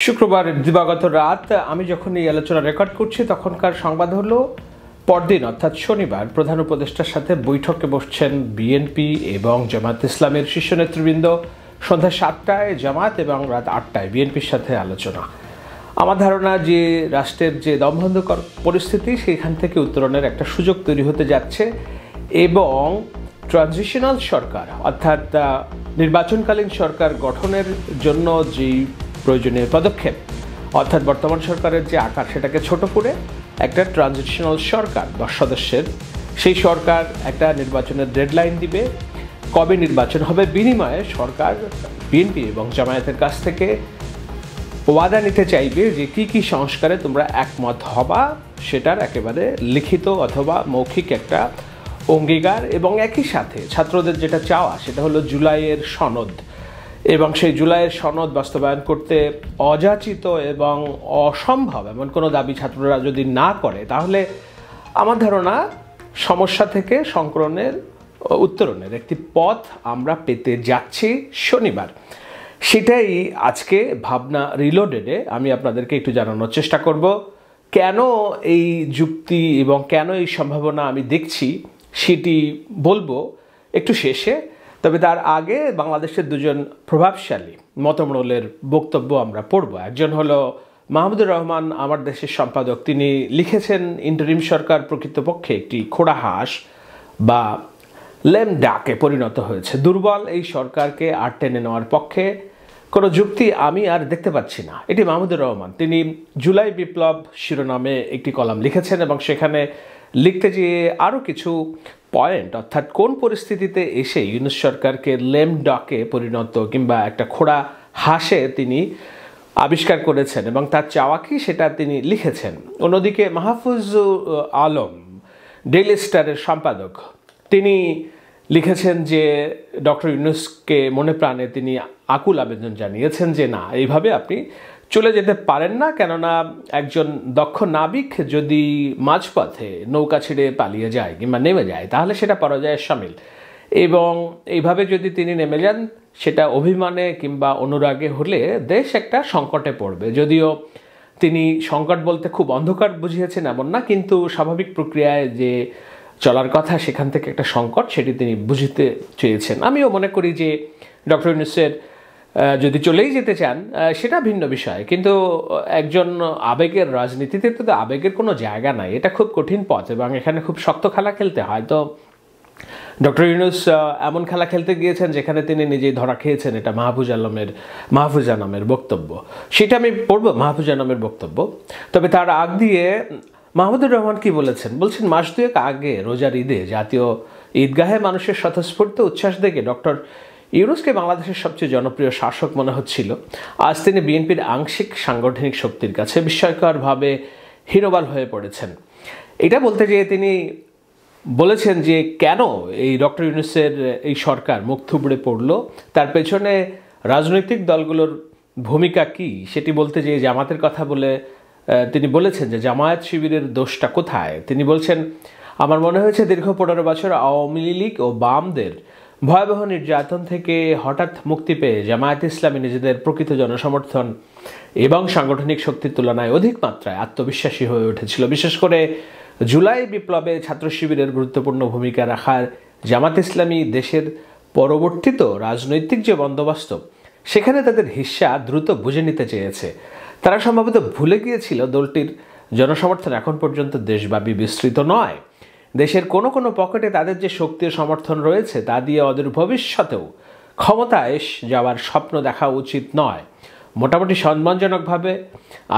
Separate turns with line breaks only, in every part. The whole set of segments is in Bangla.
শুক্রবার দিবাগত রাত আমি যখন এই আলোচনা রেকর্ড করছি তখনকার সংবাদ হলো পরদিন অর্থাৎ শনিবার প্রধান উপদেষ্টার সাথে বৈঠকে বসছেন বিএনপি এবং জামায়াত ইসলামের শীর্ষ নেতৃবৃন্দ। সন্ধ্যা 7টায় জামায়াত এবং রাত 8টায় বিএনপির সাথে আলোচনা। আমার ধারণা যে রাষ্ট্রের যে দমবন্ধকর পরিস্থিতি সেইখান থেকে উত্তরণের একটা সুযোগ তৈরি হতে যাচ্ছে এবং ট্রানজিশনাল সরকার অর্থাৎ নির্বাচনকালীন সরকার গঠনের জন্য যেই প্রয়োজনীয় পদক্ষেপ অর্থাৎ বর্তমান সরকারের যে আকার সেটাকে ছোট করে একটা ট্রানজিশনাল সরকার 10 সদস্যের সেই সরকার একটা নির্বাচনের ডেডলাইন দিবে, কবে নির্বাচন হবে, বিনিময়ে সরকার বিএনপি এবং জামায়াতের কাছ থেকে ওয়াদা নিতে চাইবে যে কি কি সংস্কারে তোমরা একমত হবা, সেটার একেবারে লিখিত অথবা মৌখিক একটা অঙ্গীকার। এবং একই সাথে ছাত্রদের যেটা চাওয়া সেটা হলো জুলাইয়ের সনদ, এবং সেই জুলাইয়ের সনদ বাস্তবায়ন করতে অযাচিত এবং অসম্ভব এমন কোনো দাবি ছাত্ররা যদি না করে তাহলে আমার ধারণা সমস্যা থেকে সংকলনের উত্তরণের একটি পথ আমরা পেতে যাচ্ছি শনিবার। সেটাই আজকে ভাবনা রিলোডেডে আমি আপনাদেরকে একটু জানানোর চেষ্টা করব। কেন এই যুক্তি এবং কেন এই সম্ভাবনা আমি দেখছি সেটি বলবো একটু শেষে। তবে তার আগে বাংলাদেশের দুজন প্রভাবশালী মতমণ্ডলের বক্তব্য আমরা পড়ব। একজন হলো মাহমুদুর রহমান, আমার দেশের সম্পাদক। তিনি লিখেছেন ইন্টারিম সরকার প্রকৃতপক্ষে একটি খোড়া হাঁস বা লেম ডাকে পরিণত হয়েছে। দুর্বল এই সরকারকে আর টেনে নেওয়ার পক্ষে কোনো যুক্তি আমি আর দেখতে পাচ্ছি না। এটি মাহমুদুর রহমান। তিনি জুলাই বিপ্লব শিরোনামে একটি কলাম লিখেছেন এবং সেখানে লিখতে গিয়ে আরও কিছু পয়েন্ট অর্থাৎ কোন পরিস্থিতিতে এসে ইউনূস সরকারকে লেম ডকে পরিণত কিংবা একটা খোড়া হাঁসে তিনি আবিষ্কার করেছেন এবং তার চাওয়া কি সেটা তিনি লিখেছেন। অন্যদিকে মাহফুজ আলম ডেইলি স্টারের সম্পাদক, তিনি লিখেছেন যে ডক্টর ইউনূসকে মনে প্রাণে তিনি আকুল আবেদন জানিয়েছেন যে না, এইভাবে আপনি চলে যেতে পারেন না, কেননা একজন দক্ষ নাবিক যদি মাঝপথে নৌকা ছেড়ে পালিয়ে যায় কিংবা নেমে যায় তাহলে সেটা পরাজয়ের শামিল, এবং এইভাবে যদি তিনি নেমে যান সেটা অভিমানে কিংবা অনুরাগে হলে দেশ একটা সংকটে পড়বে। যদিও তিনি সংকট বলতে খুব অন্ধকার বুঝিয়েছেন এমন না, কিন্তু স্বাভাবিক প্রক্রিয়ায় যে চলার কথা সেখান থেকে একটা সংকট সেটি তিনি বুঝতে চেয়েছেন। আমিও মনে করি যে ডক্টর ইউনূসের যদি চলেই যেতে চান সেটা ভিন্ন বিষয়, কিন্তু একজন আবেগের রাজনীতিতে তো আবেগের কোনো জায়গা নাই। এটা খুব কঠিন পথ এবং এখানে খুব শক্ত খেলা খেলতে হয়। তো ডক্টর ইউনূস এমন খেলা খেলতে গিয়েছেন যেখানে তিনি নিজেই ধরা খেয়েছেন। এটা মাহফুজ আনামের বক্তব্য, সেটা আমি পড়ব মাহফুজ আনামের বক্তব্য। তবে তার আগ দিয়ে মাহমুদুর রহমান কি বলেছেন, বলছেন মাস দুয়েক আগে রোজার ঈদে জাতীয় ঈদগাহে মানুষের স্বতঃস্ফূর্ত উচ্ছ্বাস দেখে ডক্টর ইউনূসকে বাংলাদেশের সবচেয়ে জনপ্রিয় শাসক মনে হচ্ছিল। আজ তিনি বিএনপির আংশিক সাংগঠনিক শক্তির কাছে বিস্ময়করভাবে হীনবল হয়ে পড়েছেন। এটা বলতে গিয়ে তিনি বলেছেন যে কেন এই ডক্টর ইউনূসের এই সরকার মুখ থুবড়ে পড়ল, তার পেছনে রাজনৈতিক দলগুলোর ভূমিকা কি সেটি বলতে গিয়ে জামাতের কথা বলে তিনি বলেছেন যে জামায়াত শিবিরের দোষটা কোথায়। তিনি বলছেন, আমার মনে হয়েছে দীর্ঘ 15 বছর আওয়ামী লীগ ও বামদের ভয়াবহ নির্যাতন থেকে হঠাৎ মুক্তি পেয়ে জামায়াত ইসলামী নিজেদের প্রকৃত জনসমর্থন এবং সাংগঠনিক শক্তির তুলনায় অধিক মাত্রায় আত্মবিশ্বাসী হয়ে উঠেছিল। বিশেষ করে জুলাই বিপ্লবে ছাত্র শিবিরের গুরুত্বপূর্ণ ভূমিকা রাখার জামায়াত ইসলামী দেশের পরবর্তীত রাজনৈতিক যে বন্দোবস্ত সেখানে তাদের হিস্সা দ্রুত বুঝে নিতে চেয়েছে। তারা সম্ভবত ভুলে গিয়েছিল দলটির জনসমর্থন এখন পর্যন্ত দেশব্যাপী বিস্তৃত নয়। দেশের কোনো কোনো পকেটে তাদের যে শক্তি ও সমর্থন রয়েছে তা দিয়ে ওদের ভবিষ্যতেও ক্ষমতায় যাওয়ার স্বপ্ন দেখা উচিত নয়। মোটামুটি সম্মানজনকভাবে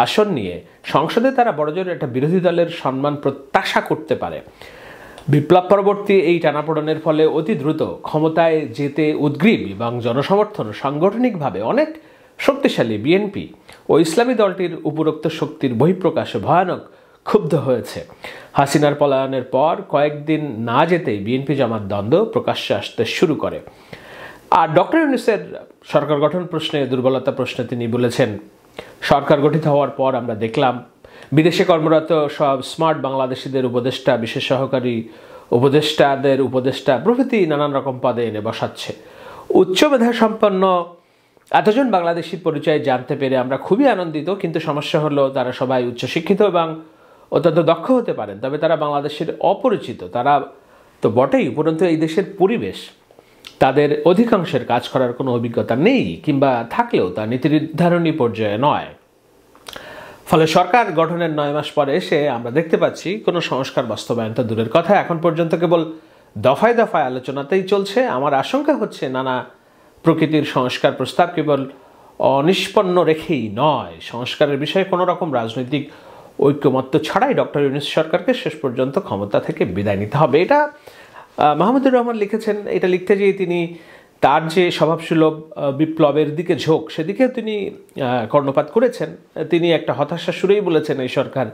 আসন নিয়ে সংসদে তারা বড়জোর একটা বিরোধী দলের সম্মান প্রত্যাশা করতে পারে। বিপ্লব পরবর্তী এই টানাপোড়েনের ফলে অতি দ্রুত ক্ষমতায় যেতে উদ্গ্রীব এবং জনসমর্থন সাংগঠনিকভাবে অনেক শক্তিশালী বিএনপি ও ইসলামী দলটির উপরোক্ত শক্তির বহিঃপ্রকাশে ভয়ানক ক্ষুব্ধ হয়েছে। হাসিনার পলায়নের পর কয়েকদিন না যেতেই বিএনপি জামাত দ্বন্দ্ব প্রকাশ্যে আসতে শুরু করে। আর ডক্টর ইউনূসের সরকার গঠন প্রশ্নে দুর্বলতা প্রশ্নে তিনি বলেছেন, সরকার গঠিত হওয়ার পর আমরা দেখলাম বিদেশে কর্মরত সব স্মার্ট বাংলাদেশিদের উপদেষ্টা, বিশেষ সহকারী উপদেষ্টা প্রভৃতি নানান রকম পদে এনে বসাচ্ছে। উচ্চ মেধা সম্পন্ন এতজন বাংলাদেশির পরিচয় জানতে পেরে আমরা খুবই আনন্দিত, কিন্তু সমস্যা হলো তারা সবাই উচ্চশিক্ষিত এবং অত্যন্ত দক্ষ হতে পারেন, তবে তারা বাংলাদেশের অপরিচিত। তারা তো বটেই, উপরন্তু এই দেশের পরিবেশ তাদের অধিকাংশের কাজ করার কোনো অভিজ্ঞতা নেই, কিংবা থাকলেও তা নীতি নির্ধারণী পর্যায়ে নয়। ফলে সরকার গঠনের 9 মাস পরে এসে আমরা দেখতে পাচ্ছি কোনো সংস্কার বাস্তবায়ন তো দূরের কথা, এখন পর্যন্ত কেবল দফায় দফায় আলোচনাতেই চলছে। আমার আশঙ্কা হচ্ছে নানা প্রকৃতির সংস্কার প্রস্তাব কেবল অনিষ্পন্ন রেখেই নয়, সংস্কারের বিষয়ে কোনো রকম রাজনৈতিক ঐক্যমত্য ছাড়াই ডক্টর ইউনূস সরকারকে শেষ পর্যন্ত ক্ষমতা থেকে বিদায় নিতে হবে। এটা মাহমুদুর রহমান লিখেছেন। এটা লিখতে গিয়ে তিনি তার যে স্বভাবসুলভ বিপ্লবের দিকে ঝোঁক, সেদিকে তিনি কর্ণপাত করেছেন। তিনি একটা হতাশা সুরেই বলেছেন এই সরকার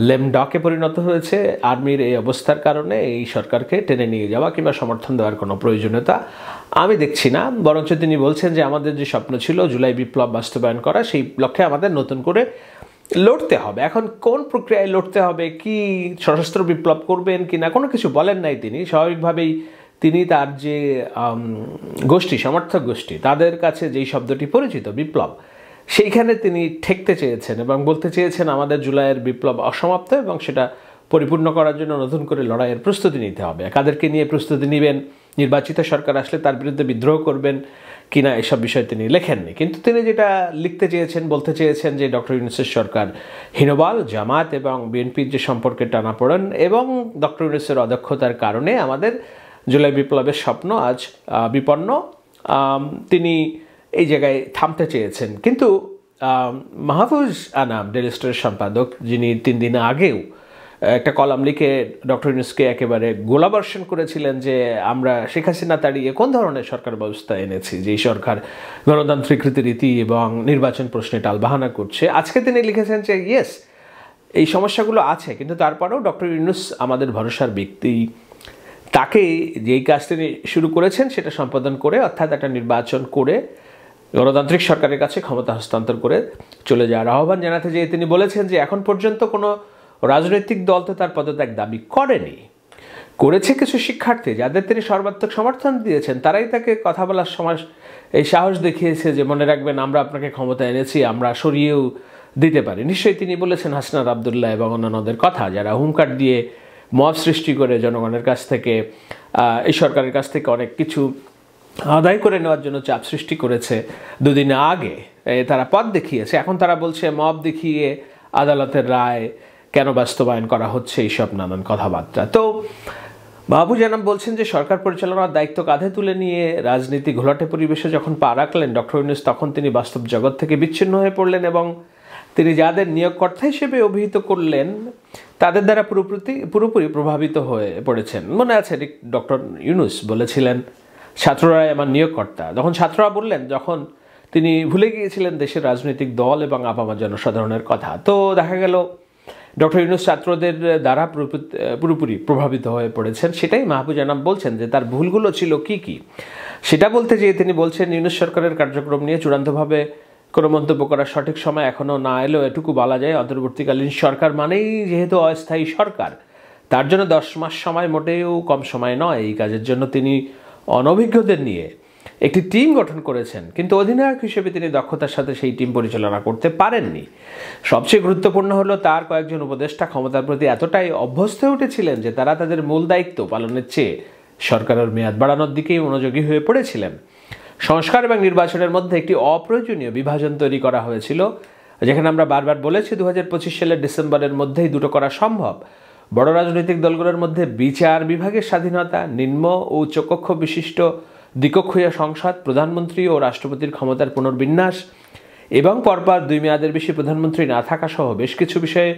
লেমডকে পরিণত হয়েছে। আর্মির এই অবস্থার কারণে এই সরকারকে টেনে নিয়ে যাওয়া কিংবা সমর্থন দেওয়ার কোনো প্রয়োজনীয়তা আমি দেখছি না, বরঞ্চ তিনি বলছেন যে আমাদের যে স্বপ্ন ছিল জুলাই বিপ্লব বাস্তবায়ন করা, সেই লক্ষ্যে আমাদের নতুন করে লড়তে হবে। এখন কোন প্রক্রিয়ায় লড়তে হবে, কি সশস্ত্র বিপ্লব করবেন কি না, কোনো কিছু বলেন নাই তিনি। স্বাভাবিকভাবেই তিনি তার যে গোষ্ঠী, সমর্থক গোষ্ঠী, তাদের কাছে যেই শব্দটি পরিচিত বিপ্লব, সেইখানে তিনি ঠেকতে চেয়েছেন এবং বলতে চেয়েছেন আমাদের জুলাইয়ের বিপ্লব অসমাপ্ত এবং সেটা পরিপূর্ণ করার জন্য নতুন করে লড়াইয়ের প্রস্তুতি নিতে হবে। কাদেরকে নিয়ে প্রস্তুতি নেবেন, নির্বাচিত সরকার আসলে তার বিরুদ্ধে বিদ্রোহ করবেন কিনা, এসব বিষয় তিনি লেখেননি। কিন্তু তিনি যেটা লিখতে চেয়েছেন, বলতে চেয়েছেন যে ডক্টর ইউনূসের সরকার হীনবল, জামাত এবং বিএনপির যে সম্পর্কে টানাপোড়েন এবং ডক্টর ইউনূসের অদক্ষতার কারণে আমাদের জুলাই বিপ্লবের স্বপ্ন আজ বিপন্ন। তিনি এই জায়গায় থামতে চেয়েছেন। কিন্তু মাহফুজ আনাম, ডেইলি স্টারের সম্পাদক, যিনি 3 দিন আগেও একটা কলাম লিখে ডক্টর ইউনূসকে একেবারে গোলাবর্ষণ করেছিলেন যে আমরা শেখ হাসিনা তাড়িয়ে কোন ধরনের সরকার ব্যবস্থা এনেছি, যেই সরকার গণতান্ত্রিক রীতিনীতি এবং নির্বাচন প্রশ্নে টালবাহানা করছে, আজকে তিনি লিখেছেন যে ইয়েস, এই সমস্যাগুলো আছে, কিন্তু তারপরেও ডক্টর ইউনূস আমাদের ভরসার ব্যক্তি। তাকে যেই কাজ তিনি শুরু করেছেন সেটা সম্পাদন করে, অর্থাৎ একটা নির্বাচন করে গণতান্ত্রিক সরকারের কাছে ক্ষমতা হস্তান্তর করে চলে যাওয়ার আহ্বান জানাতে যেয়ে তিনি বলেছেন যে এখন পর্যন্ত কোনো রাজনৈতিক দল তো তার পদত্যাগ দাবি করেনি, করেছে কিছু শিক্ষার্থী যাদের তিনি সর্বাত্মক সমর্থন দিয়েছেন, তারাই তাকে কথা বলার সময় এই সাহস দেখিয়েছে যে মনে রাখবেন আমরা আপনাকে ক্ষমতা এনেছি, আমরা সরিয়েও দিতে পারি। নিশ্চয়ই তিনি বলেছেন হাসনাত আবদুল্লাহ এবং অন্যান্যদের কথা, যারা হুঙ্কার দিয়ে মব সৃষ্টি করে জনগণের কাছ থেকে, এই সরকারের কাছ থেকে অনেক কিছু আদায় করে নেওয়ার জন্য চাপ সৃষ্টি করেছে। 2 দিন আগে তারা পথ দেখিয়েছে, এখন তারা বলছে মব দেখিয়ে আদালতের রায় কেন বাস্তবায়ন করা হচ্ছে, এইসব নানান কথাবার্তা। তো মাহফুজ আনাম বলছেন যে সরকার পরিচালনার দায়িত্ব কাঁধে তুলে নিয়ে রাজনীতি ঘোলাটে পরিবেশে যখন পা রাখলেন ডক্টর ইউনূস, তখন তিনি বাস্তব জগৎ থেকে বিচ্ছিন্ন হয়ে পড়লেন এবং তিনি যাদের নিয়োগকর্তা হিসেবে অভিহিত করলেন তাদের দ্বারা পুরোপুরি প্রভাবিত হয়ে পড়েছেন। মনে আছে ডক্টর ইউনূস বলেছিলেন ছাত্ররাই আমার নিয়োগকর্তা, তখন ছাত্ররা বললেন, যখন তিনি ভুলে গিয়েছিলেন দেশের রাজনৈতিক দল এবং আপামর জনসাধারণের কথা। তো দেখা গেল ডক্টর ইউনূস ছাত্রদের দ্বারা পুরোপুরি প্রভাবিত হয়ে পড়েছেন। সেটাই মাহফুজ আনাম বলছেন যে তার ভুলগুলো ছিল কি কি, সেটা বলতে যেয়ে তিনি বলছেন ইউনূস সরকারের কার্যক্রম নিয়ে চূড়ান্তভাবে কোনো মন্তব্য করার সঠিক সময় এখনও না এলেও এটুকু বলা যায়, অন্তর্বর্তীকালীন সরকার মানেই যেহেতু অস্থায়ী সরকার, তার জন্য 10 মাস সময় মোটেও কম সময় নয়। এই কাজের জন্য তিনি অনভিজ্ঞদের নিয়ে একটি টিম গঠন করেছেন, কিন্তু অধিনায়ক হিসেবে তিনি দক্ষতার সাথে সেই টিম পরিচালনা করতে পারেননি। সবচেয়ে গুরুত্বপূর্ণ হলো তার কয়েকজন উপদেষ্টা ক্ষমতার প্রতি এতটাই অভ্যস্ত হয়ে উঠেছিলেন যে তারা তাদের মূল দায়িত্ব পালনের চেয়ে সরকারের মেয়াদ বাড়ানোর দিকেই মনোযোগী হয়ে পড়েছিলেন। সংস্কার এবং নির্বাচনের মধ্যে একটি অপ্রয়োজনীয় বিভাজন তৈরি করা হয়েছিল, যেখানে আমরা বারবার বলেছি 2025 সালের ডিসেম্বরের মধ্যেই দুটো করা সম্ভব। বড় রাজনৈতিক দলগুলোর মধ্যে বিচার বিভাগের স্বাধীনতা, নিম্ন ও উচ্চকক্ষ বিশিষ্ট দ্বিকক্ষীয় সংসদ, প্রধানমন্ত্রী ও রাষ্ট্রপতির ক্ষমতার পুনর্বিন্যাস এবং পরপর 2 মেয়াদের বেশি প্রধানমন্ত্রী না থাকা সহ বেশ কিছু বিষয়ে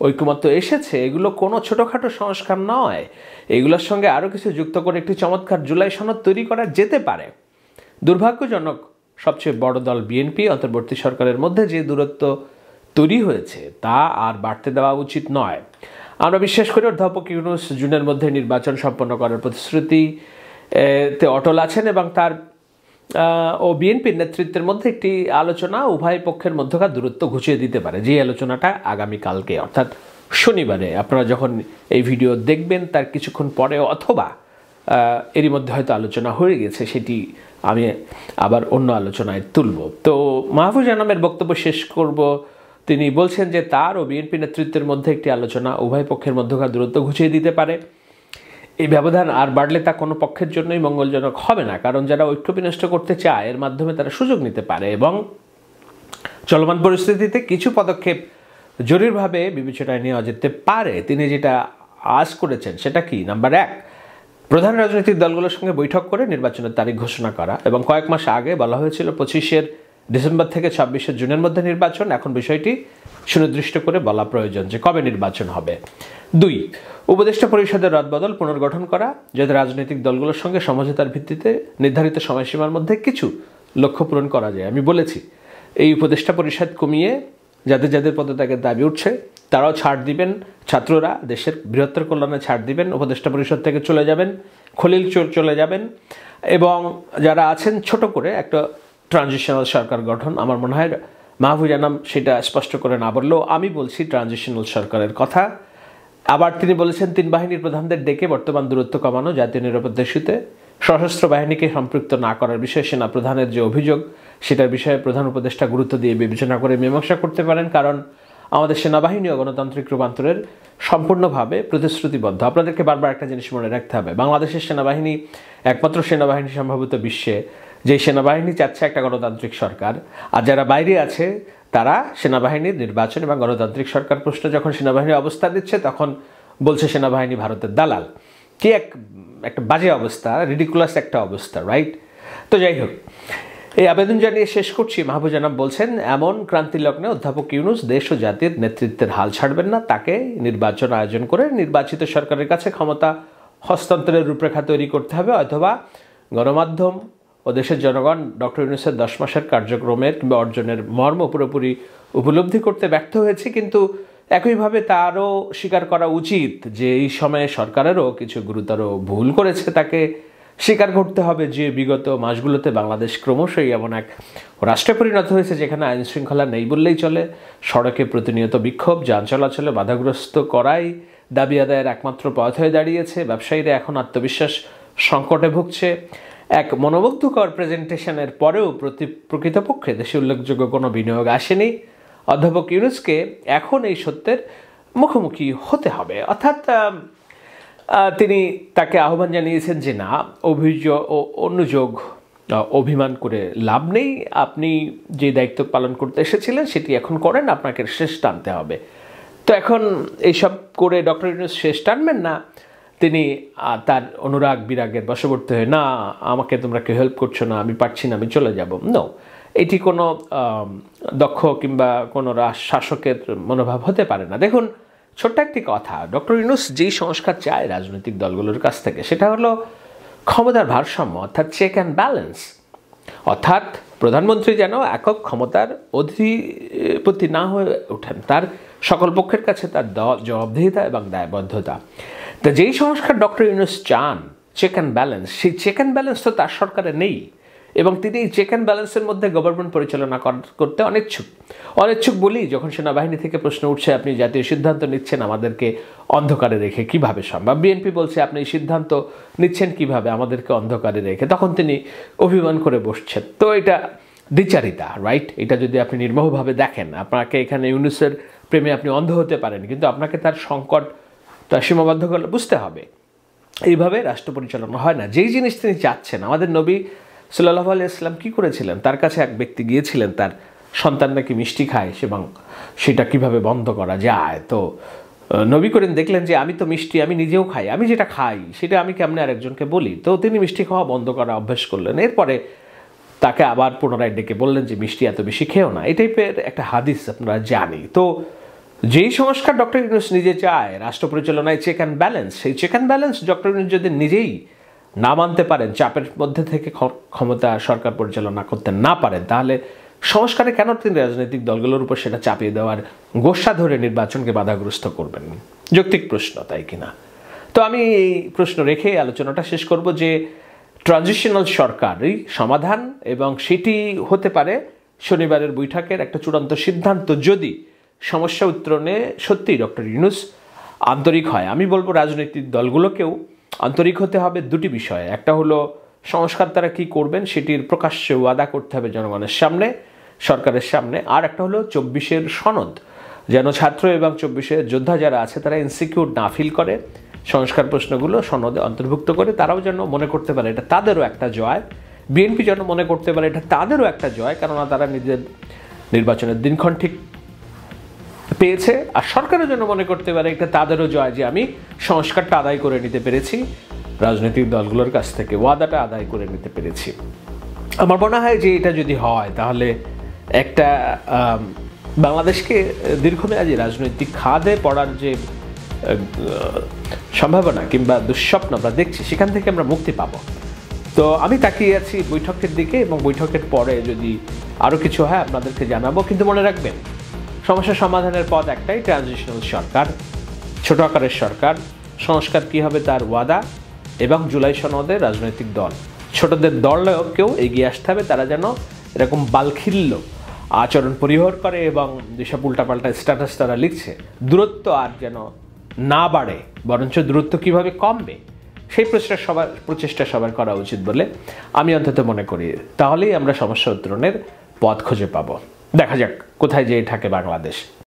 ঐকমত্য এসেছে। এগুলো কোনো ছোটোখাটো সংস্কার নয়, এগুলোর সঙ্গে আরও কিছু যুক্ত করে একটি চমৎকার জুলাই সনদ তৈরি করা যেতে পারে। দুর্ভাগ্যজনক, সবচেয়ে বড় দল বিএনপি অন্তর্বর্তী সরকারের মধ্যে যে দূরত্ব তৈরি হয়েছে তা আর বাড়তে দেওয়া উচিত নয়। আমরা বিশ্বাস করি অধ্যাপক ইউনূস জুনের মধ্যে নির্বাচন সম্পন্ন করার প্রতিশ্রুতিতে অটল আছেন এবং তার ও বিএনপির নেতৃত্বের মধ্যে একটি আলোচনা উভয় পক্ষের মধ্যকার দূরত্ব ঘুচিয়ে দিতে পারে, যে আলোচনাটা আগামীকালকে অর্থাৎ শনিবারে, আপনারা যখন এই ভিডিও দেখবেন তার কিছুক্ষণ পরে অথবা এরই মধ্যে হয়তো আলোচনা হয়ে গেছে, সেটি আমি আবার অন্য আলোচনায় তুলব। তো মাহফুজ আনামের বক্তব্য শেষ করব। তিনি বলছেন যে তার ও বিএনপি নেতৃত্বের মধ্যে একটি আলোচনা উভয় পক্ষের মধ্যকার দূরত্ব ঘুচিয়ে দিতে পারে। এই ব্যবধান আর বাড়লে তা কোনো পক্ষের জন্যই মঙ্গলজনক হবে না, কারণ যারা ঐক্য বিনষ্ট করতে চায় এর মাধ্যমে তারা সুযোগ নিতে পারে এবং চলমান পরিস্থিতিতে কিছু পদক্ষেপ জরুরিভাবে বিবেচনায় নেওয়া যেতে পারে। তিনি যেটা আজ করেছেন সেটা কি, নাম্বার 1, প্রধান রাজনৈতিক দলগুলোর সঙ্গে বৈঠক করে নির্বাচনের তারিখ ঘোষণা করা। এবং কয়েক মাস আগে বলা হয়েছিল 25 ডিসেম্বর থেকে 26 জুনের মধ্যে নির্বাচন। এখন বিষয়টি সুনির্দিষ্ট করে বলা প্রয়োজন যে কবে নির্বাচন হবে। 2, উপদেষ্টা পরিষদের রদবদল পুনর্গঠন করা, যাতে রাজনৈতিক দলগুলোর সঙ্গে সমঝোতার ভিত্তিতে নির্ধারিত সময়সীমার মধ্যে কিছু লক্ষ্য পূরণ করা যায়। আমি বলেছি এই উপদেষ্টা পরিষদ কমিয়ে যাদের যাদের পদত্যাগের দাবি উঠছে তারাও ছাড় দিবেন, ছাত্ররা দেশের বৃহত্তর কল্যাণে ছাড় দিবেন, উপদেষ্টা পরিষদ থেকে চলে যাবেন, খলিল চলে যাবেন এবং যারা আছেন ছোট করে একটা ট্রানজিশনাল সরকার গঠন। আমার মনে হয় মাহফুজ আনাম সেটা স্পষ্ট করে না বললেও আমি বলছি ট্রানজিশনাল সরকারের কথা। আবার তিনি বলেছেন 3 বাহিনীর প্রধানদের ডেকে বর্তমান দূরত্ব কমানো, জাতীয় নিরাপত্তা ইস্যুতে সশস্ত্র বাহিনীকে সম্পৃক্ত না করার বিষয়ে সেনা প্রধানের যে অভিযোগ সেটার বিষয়ে প্রধান উপদেষ্টা গুরুত্ব দিয়ে বিবেচনা করে মীমাংসা করতে পারেন, কারণ আমাদের সেনাবাহিনী ও গণতান্ত্রিক রূপান্তরের সম্পূর্ণভাবে প্রতিশ্রুতিবদ্ধ। আপনাদেরকে বারবার একটা জিনিস মনে রাখতে হবে, বাংলাদেশের সেনাবাহিনী একমাত্র সেনাবাহিনী সম্ভবত বিশ্বে যে সেনাবাহিনী চাচ্ছে একটা গণতান্ত্রিক সরকার, আর যারা বাইরে আছে তারা সেনাবাহিনীর নির্বাচন এবং গণতান্ত্রিক সরকার প্রশ্ন যখন সেনাবাহিনী অবস্থা দিচ্ছে তখন বলছে সেনাবাহিনী ভারতের দালাল। কি একটা বাজে অবস্থা, রিডিকুলাস একটা অবস্থা, রাইট? তো যাই হোক, এই আবেদন জানিয়ে শেষ করছি। মাহফুজ আনাম বলছেন, এমন ক্রান্তি লগ্নে অধ্যাপক ইউনূস দেশ ও জাতির নেতৃত্বের হাল ছাড়বেন না। তাকে নির্বাচন আয়োজন করে নির্বাচিত সরকারের কাছে ক্ষমতা হস্তান্তরের রূপরেখা তৈরি করতে হবে, অথবা গণমাধ্যম ও দেশের জনগণ ডক্টর ইউনূসের 10 মাসের কার্যক্রমের কিংবা অর্জনের মর্ম পুরোপুরি উপলব্ধি করতে ব্যর্থ হয়েছে। কিন্তু একইভাবে তারও স্বীকার করা উচিত যে এই সময়ে সরকারেরও কিছু গুরুতর ভুল করেছে, তাকে স্বীকার করতে হবে যে বিগত মাসগুলোতে বাংলাদেশ ক্রমশই এমন এক রাষ্ট্রে পরিণত হয়েছে যেখানে আইন শৃঙ্খলা নেই বললেই চলে। সড়কে প্রতিনিয়ত বিক্ষোভ, যান চলাচলে বাধাগ্রস্ত করাই দাবি আদায়ের একমাত্র পথ হয়ে দাঁড়িয়েছে। ব্যবসায়ীরা এখন আত্মবিশ্বাস সংকটে ভুগছে। এক মনোমুগ্ধকর প্রেজেন্টেশনের পরেও প্রকৃতপক্ষে দেশে উল্লেখযোগ্য কোনো বিনিয়োগ আসেনি। অধ্যাপক ইউনূসকে এখন এই সত্যের মুখোমুখি হতে হবে। অর্থাৎ তিনি তাকে আহ্বান জানিয়েছেন যে না, অনুযোগ অভিমান করে লাভ নেই, আপনি যে দায়িত্ব পালন করতে এসেছিলেন সেটি এখন করেন, আপনাকে শেষ টানতে হবে। তো এখন এইসব করে ডক্টর ইউনূস শেষ টানবেন না, তিনি তার অনুরাগ বিরাগের বশবর্তী হয়ে না আমাকে তোমরা কেউ হেল্প করছো না, আমি পারছি না, আমি চলে যাব, নো, এটি কোনো দক্ষ কিংবা কোনো শাসকের মনোভাব হতে পারে না। দেখুন, ছোট্ট একটি কথা, ডক্টর ইউনূস যেই সংস্কার চায় রাজনৈতিক দলগুলোর কাছ থেকে সেটা হলো ক্ষমতার ভারসাম্য, অর্থাৎ চেক অ্যান্ড ব্যালেন্স। অর্থাৎ প্রধানমন্ত্রী যেন একক ক্ষমতার অধিপতি না হয়ে ওঠেন, তার সকল পক্ষের কাছে তার জবাবদিহিতা এবং দায়বদ্ধতা। তো যেই সংস্কার ডক্টর ইউনূস চান, চেক অ্যান্ড ব্যালেন্স, সেই চেক অ্যান্ড ব্যালেন্স তো তার সরকারে নেই এবং তিনি এই চেক অ্যান্ড ব্যালেন্সের মধ্যে গভর্নমেন্ট পরিচালনা করতে অনিচ্ছুক বলেই যখন সেনাবাহিনী থেকে প্রশ্ন উঠছে আপনি জাতীয় সিদ্ধান্ত নিচ্ছেন আমাদেরকে অন্ধকারে রেখে কিভাবে সম্ভব, বিএনপি বলছে আপনি এই সিদ্ধান্ত নিচ্ছেন কিভাবে আমাদেরকে অন্ধকারে রেখে, তখন তিনি অভিমান করে বসছেন। তো এটা দ্বিচারিতা, রাইট? এটা যদি আপনি নির্মোহভাবে দেখেন, আপনাকে এখানে ইউনূসের প্রেমে আপনি অন্ধ হতে পারেন, কিন্তু আপনাকে তার সংকটটা সীমাবদ্ধ করলে বুঝতে হবে এইভাবে রাষ্ট্র পরিচালনা হয় না। যেই জিনিস তিনি চাচ্ছেন, আমাদের নবী সাল্লাল্লাহু আলাইহি ওয়াসাল্লাম কী করেছিলেন, তার কাছে এক ব্যক্তি গিয়েছিলেন তার সন্তান নাকি মিষ্টি খায় এবং সেটা কিভাবে বন্ধ করা যায়। তো নবী করিম দেখলেন যে আমি তো মিষ্টি আমি নিজেও খাই, আমি যেটা খাই সেটা আমি কেমনে আরেকজনকে বলি। তো তিনি মিষ্টি খাওয়া বন্ধ করা অভ্যাস করলেন। এরপরে তাকে আবার পুনরায় ডেকে বললেন যে মিষ্টি এত বেশি খেও না। এই টাইপের একটা হাদিস আপনারা জানি। তো যেই সংস্কার ডক্টর ইউনূস নিজে চায় রাষ্ট্র পরিচালনায় চেক অ্যান্ড ব্যালেন্স, সেই check and balance doctor Yunus যদি নিজেই না মানতে পারেন, চাপের মধ্যে থেকে ক্ষমতা সরকার পরিচালনা করতে না পারেন, তাহলে সংস্কারে কেন তিনি রাজনৈতিক দলগুলোর উপর সেটা চাপিয়ে দেওয়ার গোসা ধরে নির্বাচনকে বাধাগ্রস্ত করবেন? যৌক্তিক প্রশ্ন, তাই কিনা? তো আমি এই প্রশ্ন রেখে আলোচনাটা শেষ করব যে ট্রানজিশনাল সরকারই সমাধান এবং সেটি হতে পারে শনিবারের বৈঠকের একটা চূড়ান্ত সিদ্ধান্ত যদি সমস্যা উত্তরণে সত্যিই ডক্টর ইউনূস আন্তরিক হয়। আমি বলবো রাজনৈতিক দলগুলোকেও আন্তরিক হতে হবে দুটি বিষয়ে। একটা হলো সংস্কার তারা কি করবেন সেটির প্রকাশ্যে ওয়াদা করতে হবে জনগণের সামনে, সরকারের সামনে। আর একটা হলো 24-এর সনদ, যেন ছাত্র এবং 24-এর যোদ্ধা যারা আছে তারা ইনসিকিউর না ফিল করে, সংস্কার প্রশ্নগুলো সনদে অন্তর্ভুক্ত করে তারাও যেন মনে করতে পারে এটা তাদেরও একটা জয়, বিএনপি যেন মনে করতে পারে এটা তাদেরও একটা জয়, কেননা তারা নিজের নির্বাচনের দিনক্ষণ ঠিক পেয়েছে। আর সরকারের জন্য মনে করতে পারে এটা তাদেরও জয় যে আমি সংস্কারটা আদায় করে নিতে পেরেছি, রাজনৈতিক দলগুলোর কাছ থেকে ওয়াদাটা আদায় করে নিতে পেরেছি। আমার মনে হয় যে এটা যদি হয় তাহলে একটা বাংলাদেশকে দীর্ঘমেয়াদী রাজনৈতিক খাদে পড়ার যে সম্ভাবনা কিংবা দুঃস্বপ্ন আমরা দেখছি সেখান থেকে আমরা মুক্তি পাবো। তো আমি তাকিয়ে আছি বৈঠকের দিকে, এবং বৈঠকের পরে যদি আরও কিছু হয় আপনাদেরকে জানাবো। কিন্তু মনে রাখবেন, সমস্যা সমাধানের পথ একটাই, ট্রানজিশনাল সরকার, ছোট আকারের সরকার। সংস্কার কী হবে তার ওয়াদা, এবং জুলাই সনদে রাজনৈতিক দল, ছোটদের দলকেও এগিয়ে আসতে হবে। তারা যেন এরকম বালখিল্য আচরণ পরিহার করে এবং যেসব উল্টাপাল্টা স্ট্যাটাস তারা লিখছে, দূরত্ব আর যেন না বাড়ে, বরঞ্চ দূরত্ব কীভাবে কমবে সেই প্রচেষ্টা সবার করা উচিত বলে আমি অন্তত মনে করি। তাহলেই আমরা সমস্যা উত্তরণের পথ খুঁজে পাবো। দেখা যাক কোথায় যেয়ে থাকে বাংলাদেশ।